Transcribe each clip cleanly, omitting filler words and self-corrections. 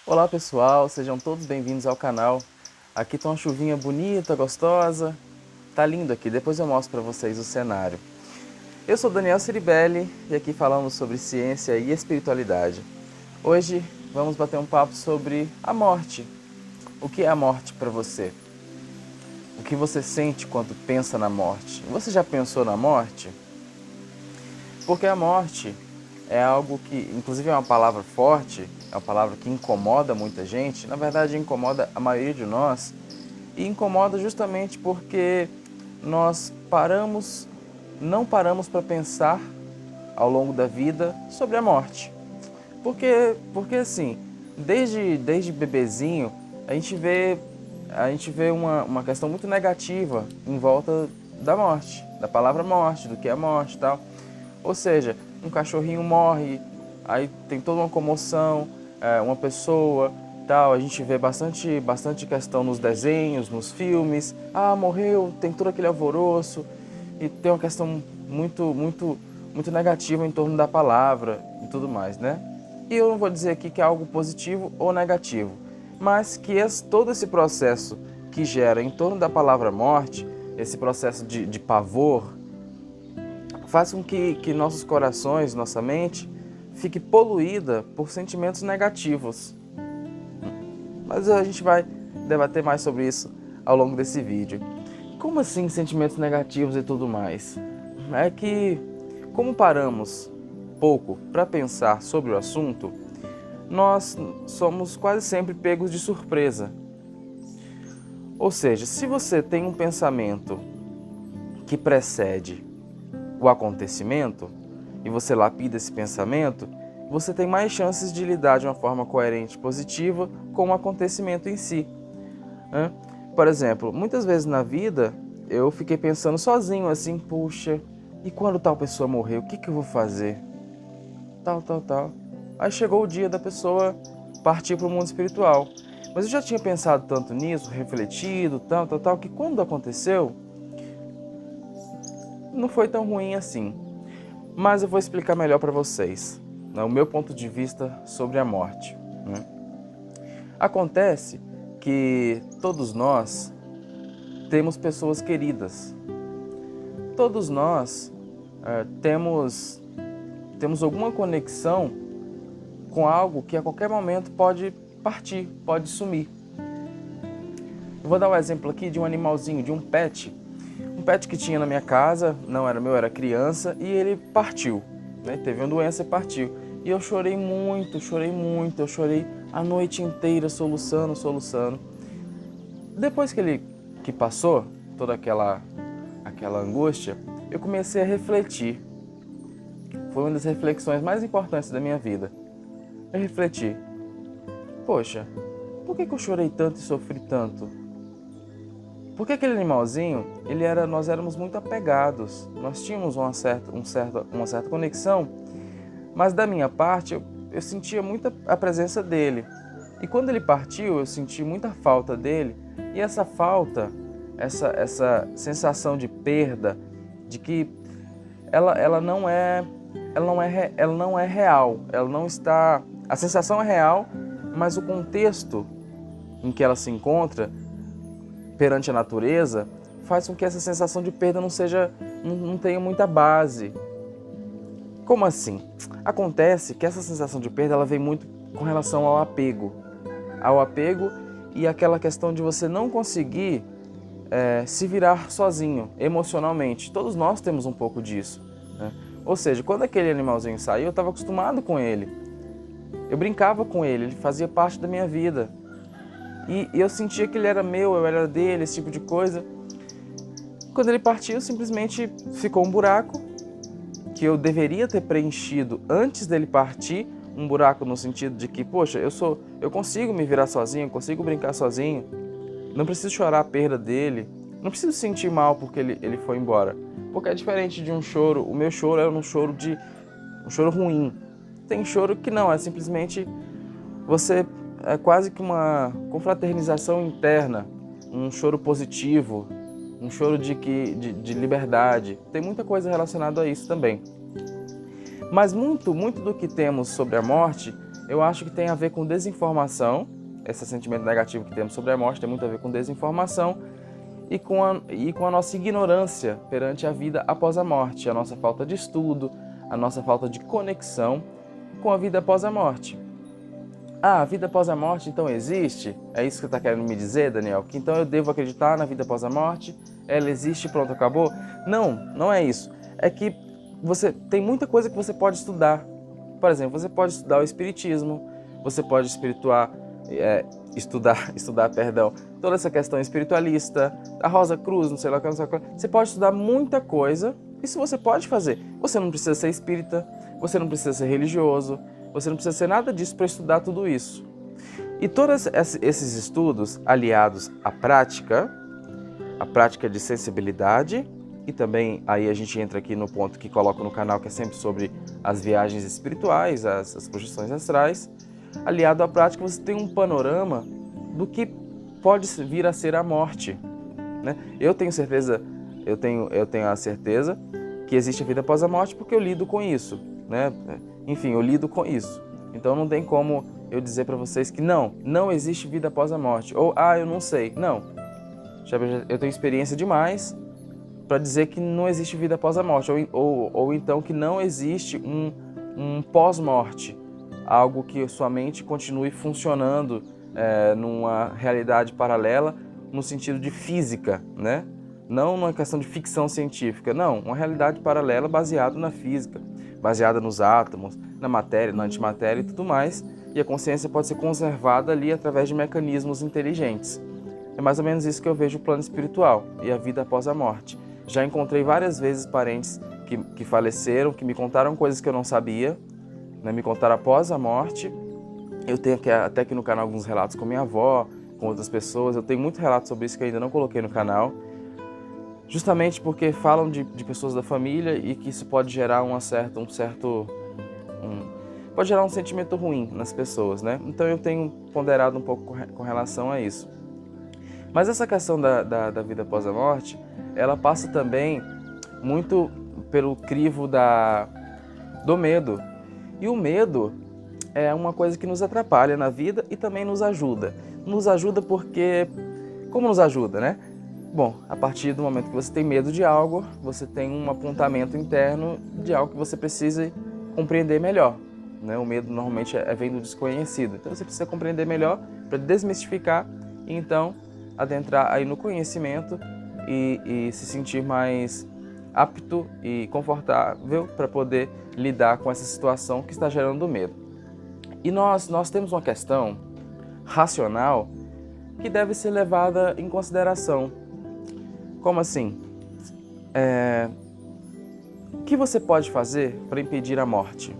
Olá pessoal, sejam todos bem-vindos ao canal. Aqui tá uma chuvinha bonita, gostosa. Tá lindo aqui, depois eu mostro para vocês o cenário. Eu sou Daniel Ciribelli e aqui falamos sobre ciência e espiritualidade. Hoje vamos bater um papo sobre a morte. O que é a morte para você? O que você sente quando pensa na morte? Você já pensou na morte? Porque a morte é algo que, inclusive é uma palavra forte, é uma palavra que incomoda muita gente, na verdade incomoda a maioria de nós, e incomoda justamente porque nós não paramos para pensar ao longo da vida sobre a morte. Porque assim, desde bebezinho, a gente vê uma questão muito negativa em volta da morte, da palavra morte, do que é morte e tal. Ou seja, um cachorrinho morre, aí tem toda uma comoção, uma pessoa, tal. A gente vê bastante questão nos desenhos, nos filmes. Ah, morreu, tem todo aquele alvoroço. E tem uma questão muito negativa em torno da palavra e tudo mais, né? E eu não vou dizer aqui que é algo positivo ou negativo, mas que todo esse processo que gera em torno da palavra morte, esse processo de pavor, faz com que nossos corações, nossa mente, fique poluída por sentimentos negativos. Mas a gente vai debater mais sobre isso ao longo desse vídeo. Como assim sentimentos negativos e tudo mais? É que, como paramos pouco para pensar sobre o assunto, nós somos quase sempre pegos de surpresa. Ou seja, se você tem um pensamento que precede o acontecimento e você lapida esse pensamento, você tem mais chances de lidar de uma forma coerente e positiva com o acontecimento em si. Por exemplo, muitas vezes na vida eu fiquei pensando sozinho assim, puxa, e quando tal pessoa morrer, o que eu vou fazer? Tal. Aí chegou o dia da pessoa partir para o mundo espiritual. Mas eu já tinha pensado tanto nisso, refletido, tal, que quando aconteceu, não foi tão ruim assim. Mas eu vou explicar melhor para vocês, né, o meu ponto de vista sobre a morte. Né? Acontece que todos nós temos pessoas queridas. Todos nós temos alguma conexão com algo que a qualquer momento pode partir, pode sumir. Eu vou dar um exemplo aqui de um animalzinho, de um pet. Um pet que tinha na minha casa, não era meu, era criança, e ele partiu, né? Teve uma doença e partiu. E eu chorei muito, eu chorei a noite inteira, soluçando. Depois que passou toda aquela angústia, eu comecei a refletir. Foi uma das reflexões mais importantes da minha vida. Eu refleti, poxa, por que eu chorei tanto e sofri tanto? Porque aquele animalzinho, nós éramos muito apegados, nós tínhamos uma certa conexão, mas da minha parte eu sentia muita a presença dele. E quando ele partiu, eu senti muita falta dele, e essa falta, essa sensação de perda, de que ela não é real, ela não está. A sensação é real, mas o contexto em que ela se encontra perante a natureza faz com que essa sensação de perda não tenha muita base. Como assim? Acontece que essa sensação de perda ela vem muito com relação ao apego e aquela questão de você não conseguir se virar sozinho emocionalmente. Todos nós temos um pouco disso, né? Ou seja, quando aquele animalzinho saiu, eu estava acostumado com ele. Eu brincava com ele, ele fazia parte da minha vida. E eu sentia que ele era meu, eu era dele, esse tipo de coisa. Quando ele partiu, simplesmente ficou um buraco que eu deveria ter preenchido antes dele partir. Um buraco no sentido de que, poxa, eu consigo me virar sozinho, eu consigo brincar sozinho. Não preciso chorar a perda dele. Não preciso sentir mal porque ele foi embora. Porque é diferente de um choro. O meu choro era um choro ruim. Tem choro que não, é simplesmente é quase que uma confraternização interna, um choro positivo, um choro de liberdade. Tem muita coisa relacionada a isso também. Mas muito do que temos sobre a morte eu acho que tem a ver com desinformação. Esse sentimento negativo que temos sobre a morte tem muito a ver com desinformação e com a nossa ignorância perante a vida após a morte, a nossa falta de estudo, a nossa falta de conexão com a vida após a morte. Ah, a vida após a morte então existe? É isso que você está querendo me dizer, Daniel? Que então eu devo acreditar na vida após a morte? Ela existe, pronto, acabou? Não, não é isso. É que você tem muita coisa que você pode estudar. Por exemplo, você pode estudar o espiritismo, você pode estudar, toda essa questão espiritualista, a Rosa Cruz, não sei lá o que, não sei o que. Você pode estudar muita coisa, isso você pode fazer. Você não precisa ser espírita, você não precisa ser religioso, você não precisa ser nada disso para estudar tudo isso. E todos esses estudos aliados à prática de sensibilidade, e também aí a gente entra aqui no ponto que coloco no canal, que é sempre sobre as viagens espirituais, as projeções astrais, aliado à prática você tem um panorama do que pode vir a ser a morte, né? Eu tenho a certeza que existe a vida após a morte porque eu lido com isso, né? Enfim, eu lido com isso. Então não tem como eu dizer para vocês que não existe vida após a morte. Ou, eu não sei. Não. Eu tenho experiência demais para dizer que não existe vida após a morte. Ou então que não existe um pós-morte. Algo que sua mente continue funcionando numa realidade paralela no sentido de física, né? Não numa questão de ficção científica. Não, uma realidade paralela baseada na física, baseada nos átomos, na matéria, na antimatéria e tudo mais, e a consciência pode ser conservada ali através de mecanismos inteligentes. É mais ou menos isso que eu vejo o plano espiritual e a vida após a morte. Já encontrei várias vezes parentes que faleceram, que me contaram coisas que eu não sabia, né, me contaram após a morte. Eu tenho até aqui no canal alguns relatos com minha avó, com outras pessoas, eu tenho muito relato sobre isso que eu ainda não coloquei no canal, justamente porque falam de pessoas da família e que isso pode gerar pode gerar um sentimento ruim nas pessoas, né? Então eu tenho ponderado um pouco com relação a isso. Mas essa questão da vida após a morte, ela passa também muito pelo crivo do medo. E o medo é uma coisa que nos atrapalha na vida e também nos ajuda. Nos ajuda porque... Como nos ajuda, né? Bom, a partir do momento que você tem medo de algo, você tem um apontamento interno de algo que você precisa compreender melhor, né? O medo normalmente vem do desconhecido. Então você precisa compreender melhor para desmistificar e então adentrar aí no conhecimento e se sentir mais apto e confortável para poder lidar com essa situação que está gerando medo. E nós temos uma questão racional que deve ser levada em consideração. Como assim? O que você pode fazer para impedir a morte?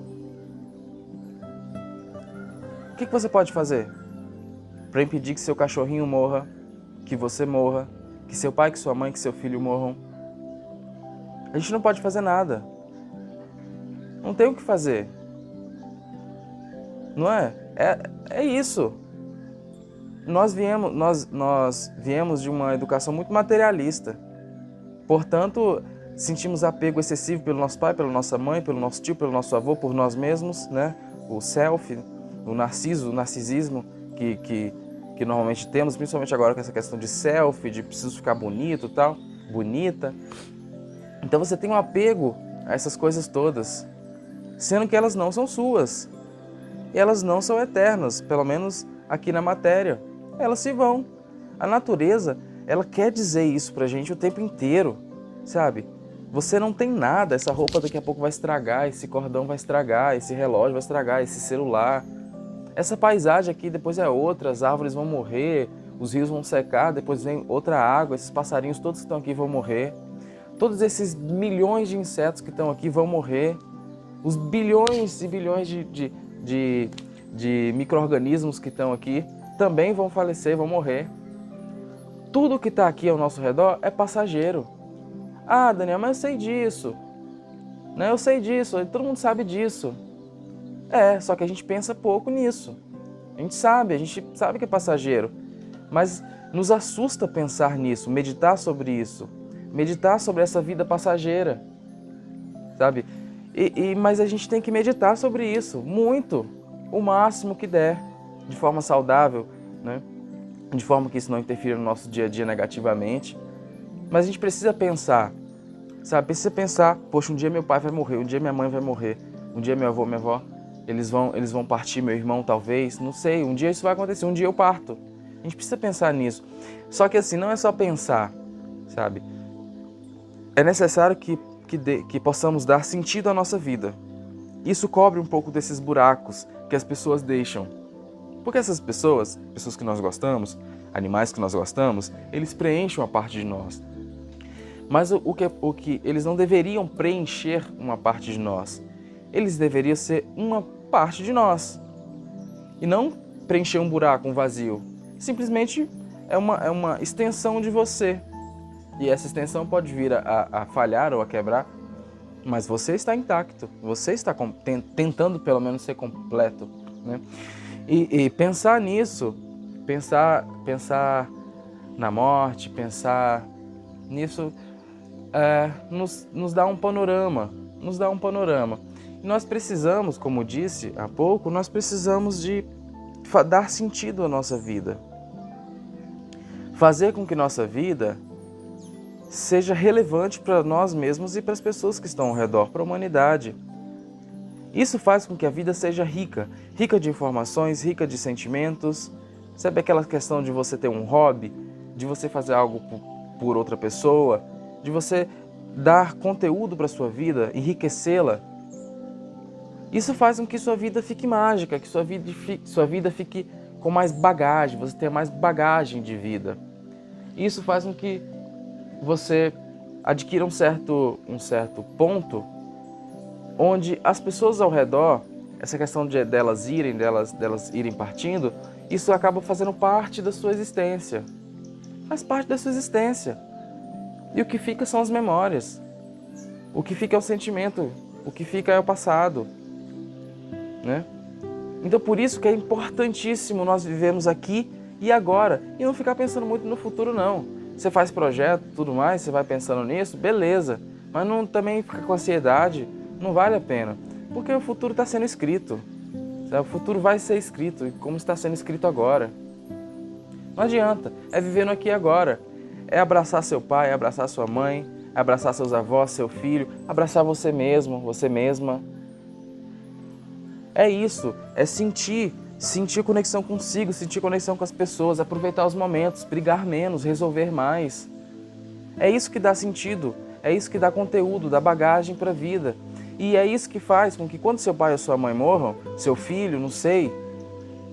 O que você pode fazer para impedir que seu cachorrinho morra, que você morra, que seu pai, que sua mãe, que seu filho morram? A gente não pode fazer nada. Não tem o que fazer. Não é? É isso. Nós viemos de uma educação muito materialista. Portanto, sentimos apego excessivo pelo nosso pai, pela nossa mãe, pelo nosso tio, pelo nosso avô, por nós mesmos, né? O self, o narcisismo que normalmente temos, principalmente agora com essa questão de selfie, de preciso ficar bonito e tal, bonita. Então você tem um apego a essas coisas todas, sendo que elas não são suas. E elas não são eternas, pelo menos aqui na matéria. Elas se vão. A natureza, ela quer dizer isso pra gente o tempo inteiro, sabe? Você não tem nada, essa roupa daqui a pouco vai estragar, esse cordão vai estragar, esse relógio vai estragar, esse celular. Essa paisagem aqui depois é outra, as árvores vão morrer, os rios vão secar, depois vem outra água, esses passarinhos todos que estão aqui vão morrer. Todos esses milhões de insetos que estão aqui vão morrer. Os bilhões e bilhões de micro-organismos que estão aqui também vão falecer, vão morrer. Tudo que está aqui ao nosso redor é passageiro. Ah, Daniel, mas eu sei disso. Né? Eu sei disso, todo mundo sabe disso. Só que a gente pensa pouco nisso. A gente sabe que é passageiro. Mas nos assusta pensar nisso, meditar sobre isso. Meditar sobre essa vida passageira. Sabe? Mas a gente tem que meditar sobre isso, muito. o máximo que der, de forma saudável, né? De forma que isso não interfira no nosso dia a dia negativamente. Mas a gente precisa pensar, sabe? Precisa pensar, poxa, um dia meu pai vai morrer, um dia minha mãe vai morrer, um dia meu avô, minha avó, eles vão partir, meu irmão talvez, não sei, um dia isso vai acontecer, um dia eu parto. A gente precisa pensar nisso. Só que assim, não é só pensar, sabe? É necessário que possamos dar sentido à nossa vida. Isso cobre um pouco desses buracos que as pessoas deixam. Porque essas pessoas que nós gostamos, animais que nós gostamos, eles preenchem uma parte de nós. Mas o que eles não deveriam preencher uma parte de nós. Eles deveriam ser uma parte de nós. E não preencher um buraco, um vazio. Simplesmente é uma extensão de você. E essa extensão pode vir a falhar ou a quebrar, mas você está intacto. Você está tentando pelo menos ser completo, né? E pensar nisso, pensar na morte, pensar nisso, nos dá um panorama, E nós precisamos, como disse há pouco, nós precisamos de dar sentido à nossa vida. Fazer com que nossa vida seja relevante para nós mesmos e para as pessoas que estão ao redor, para a humanidade. Isso faz com que a vida seja rica de informações, rica de sentimentos. Sabe aquela questão de você ter um hobby, de você fazer algo por outra pessoa, de você dar conteúdo para a sua vida, enriquecê-la? Isso faz com que sua vida fique mágica, que sua vida fique com mais bagagem, você tenha mais bagagem de vida. Isso faz com que você adquira um certo ponto onde as pessoas ao redor, essa questão delas irem partindo, isso acaba fazendo parte da sua existência. Faz parte da sua existência. E o que fica são as memórias. O que fica é o sentimento. O que fica é o passado, né? Então por isso que é importantíssimo nós vivermos aqui e agora. E não ficar pensando muito no futuro, não. Você faz projeto, tudo mais, você vai pensando nisso, beleza. Mas não também fica com ansiedade, não vale a pena. Porque o futuro está sendo escrito. O futuro vai ser escrito, como está sendo escrito agora. Não adianta, é viver no aqui e agora. É abraçar seu pai, é abraçar sua mãe, é abraçar seus avós, seu filho, abraçar você mesmo, você mesma. É isso, é sentir conexão consigo, sentir conexão com as pessoas, aproveitar os momentos, brigar menos, resolver mais. É isso que dá sentido, é isso que dá conteúdo, dá bagagem para a vida. E é isso que faz com que quando seu pai ou sua mãe morram, seu filho, não sei,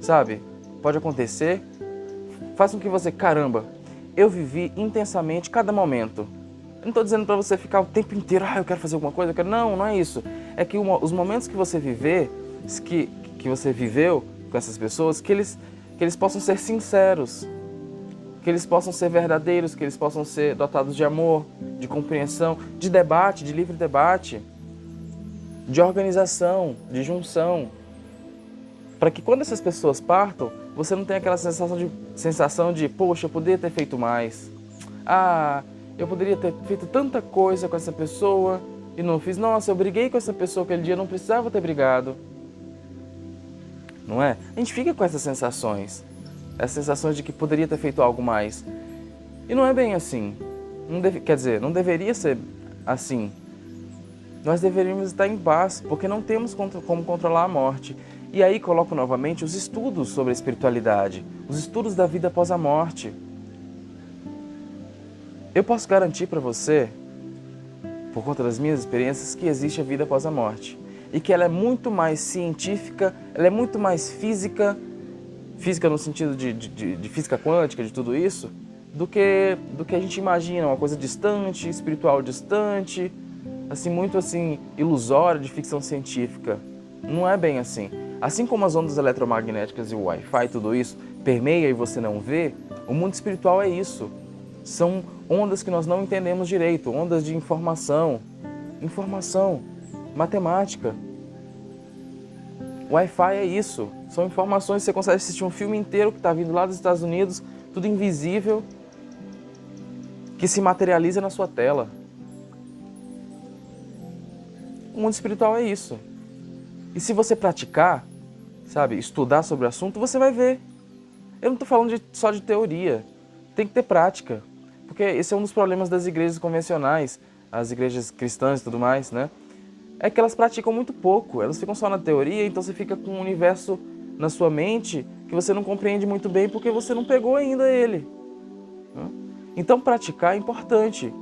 sabe, pode acontecer, faz com que você, caramba, eu vivi intensamente cada momento. Eu não estou dizendo para você ficar o tempo inteiro, eu quero fazer alguma coisa, não é isso. É que os momentos que você viver, que você viveu com essas pessoas, que eles possam ser sinceros, que eles possam ser verdadeiros, que eles possam ser dotados de amor, de compreensão, de debate, de livre debate, de organização, de junção, para que quando essas pessoas partam, você não tenha aquela sensação de poxa, eu poderia ter feito mais. Eu poderia ter feito tanta coisa com essa pessoa e não fiz. Nossa, eu briguei com essa pessoa aquele dia, não precisava ter brigado. Não é? A gente fica com essas sensações de que poderia ter feito algo mais. E não é bem assim. Não deveria ser assim. Nós deveríamos estar em paz, porque não temos como controlar a morte. E aí coloco novamente os estudos sobre a espiritualidade, os estudos da vida após a morte. Eu posso garantir para você, por conta das minhas experiências, que existe a vida após a morte. E que ela é muito mais científica, ela é muito mais física no sentido de física quântica, de tudo isso, do que a gente imagina, uma coisa distante, espiritual distante, assim, muito assim, ilusória, de ficção científica. Não é bem assim. Assim como as ondas eletromagnéticas e o Wi-Fi, tudo isso, permeia e você não vê, o mundo espiritual é isso. São ondas que nós não entendemos direito, ondas de informação, matemática. Wi-Fi é isso, são informações, você consegue assistir um filme inteiro que está vindo lá dos Estados Unidos, tudo invisível, que se materializa na sua tela. O mundo espiritual é isso. E se você praticar, sabe, estudar sobre o assunto, você vai ver. Eu não estou falando só de teoria, tem que ter prática. Porque esse é um dos problemas das igrejas convencionais, as igrejas cristãs e tudo mais, né? É que elas praticam muito pouco, elas ficam só na teoria, então você fica com um universo na sua mente que você não compreende muito bem porque você não pegou ainda ele. Então praticar é importante.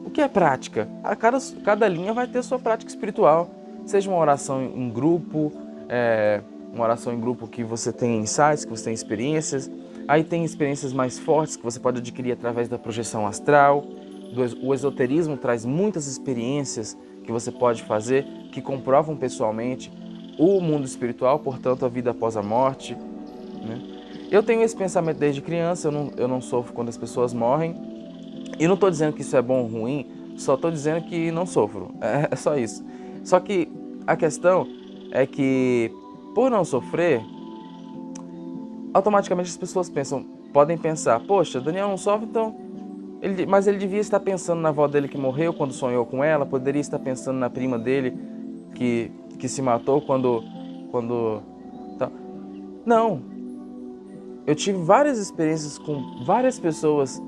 O que é prática? Cada linha vai ter sua prática espiritual, seja uma oração em grupo, uma oração em grupo que você tem insights, que você tem experiências. Aí tem experiências mais fortes que você pode adquirir através da projeção astral. O esoterismo traz muitas experiências que você pode fazer, que comprovam pessoalmente o mundo espiritual, portanto a vida após a morte, né? Eu tenho esse pensamento desde criança, eu não sofro quando as pessoas morrem. E não estou dizendo que isso é bom ou ruim, só estou dizendo que não sofro, é só isso. Só que a questão é que, por não sofrer, automaticamente as pessoas podem pensar, poxa, Daniel não sofre, então... Mas ele devia estar pensando na avó dele que morreu quando sonhou com ela, poderia estar pensando na prima dele que se matou quando... Não. Eu tive várias experiências com várias pessoas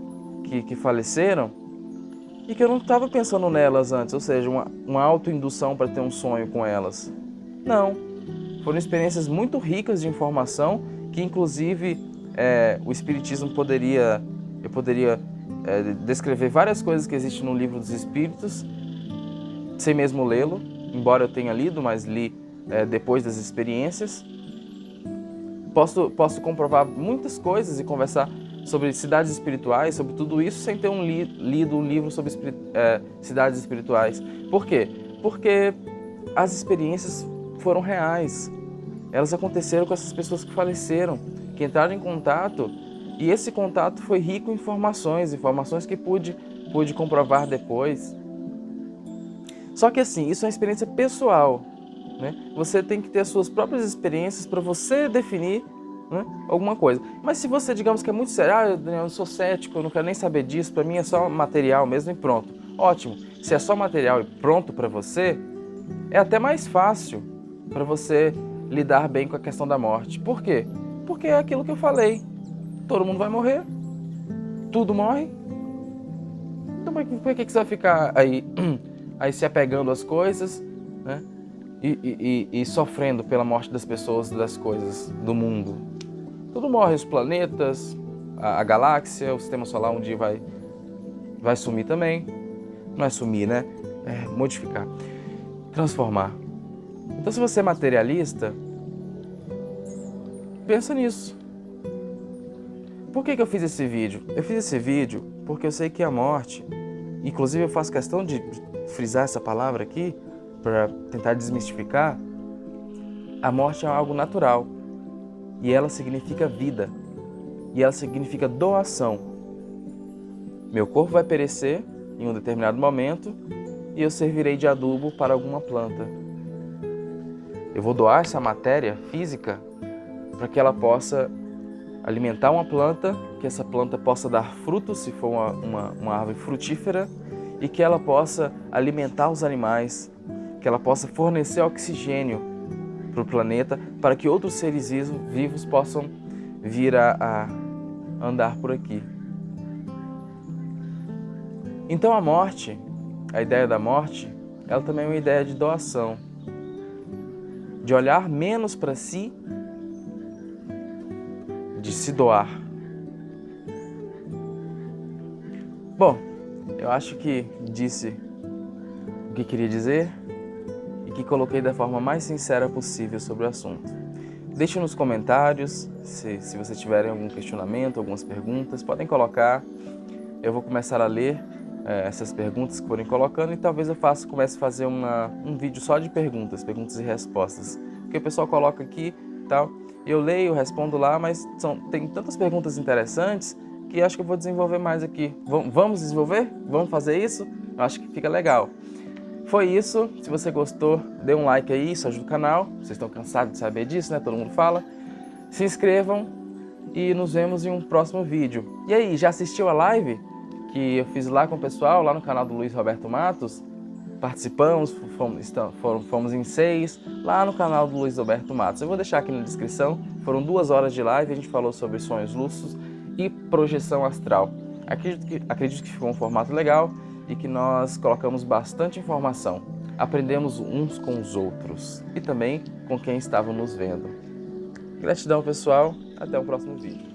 que faleceram e que eu não estava pensando nelas antes, ou seja, uma autoindução para ter um sonho com elas. Não. Foram experiências muito ricas de informação que, inclusive, o Espiritismo eu poderia descrever várias coisas que existem no Livro dos Espíritos, sem mesmo lê-lo, embora eu tenha lido, mas li depois das experiências. Posso comprovar muitas coisas e conversar sobre cidades espirituais, sobre tudo isso, sem ter lido um livro sobre cidades espirituais. Por quê? Porque as experiências foram reais. Elas aconteceram com essas pessoas que faleceram, que entraram em contato, e esse contato foi rico em informações que pude comprovar depois. Só que assim, isso é uma experiência pessoal, né? Você tem que ter as suas próprias experiências para você definir, né, alguma coisa. Mas se você, digamos que é muito sério, Daniel, eu sou cético, eu não quero nem saber disso, para mim é só material mesmo e pronto. Ótimo, se é só material e pronto para você, é até mais fácil para você lidar bem com a questão da morte. Por quê? Porque é aquilo que eu falei. Todo mundo vai morrer, tudo morre. Então por que você vai ficar aí se apegando às coisas, né? E sofrendo pela morte das pessoas, das coisas, do mundo? Tudo morre, os planetas, a galáxia, o sistema solar um dia vai sumir também. Não é sumir, né? É modificar, transformar. Então se você é materialista, pensa nisso. Por que eu fiz esse vídeo? Eu fiz esse vídeo porque eu sei que a morte, inclusive eu faço questão de frisar essa palavra aqui, para tentar desmistificar, a morte é algo natural. E ela significa vida. E ela significa doação. Meu corpo vai perecer em um determinado momento e eu servirei de adubo para alguma planta. Eu vou doar essa matéria física para que ela possa alimentar uma planta, que essa planta possa dar frutos, se for uma árvore frutífera, e que ela possa alimentar os animais, que ela possa fornecer oxigênio para o planeta, para que outros seres vivos possam vir a andar por aqui. Então a morte, a ideia da morte, ela também é uma ideia de doação, de olhar menos para si, de se doar. Bom, eu acho que disse o que queria dizer e que coloquei da forma mais sincera possível sobre o assunto. Deixe nos comentários se vocês tiverem algum questionamento, algumas perguntas, podem colocar. Eu vou começar a ler essas perguntas que forem colocando e talvez eu comece a fazer um vídeo só de perguntas e respostas. Porque o pessoal coloca aqui e tal, eu leio, respondo lá, mas tem tantas perguntas interessantes que acho que eu vou desenvolver mais aqui. Vamos desenvolver? Vamos fazer isso? Eu acho que fica legal. Foi isso. Se você gostou, dê um like aí, isso ajuda o canal. Vocês estão cansados de saber disso, né? Todo mundo fala. Se inscrevam e nos vemos em um próximo vídeo. E aí, já assistiu a live que eu fiz lá com o pessoal, lá no canal do Luiz Roberto Matos? participamos, fomos em 6, lá no canal do Luiz Alberto Matos. Eu vou deixar aqui na descrição, foram 2 horas de live, a gente falou sobre sonhos lúcidos e projeção astral. Acredito que ficou um formato legal e que nós colocamos bastante informação. Aprendemos uns com os outros e também com quem estava nos vendo. Gratidão, pessoal. Até o próximo vídeo.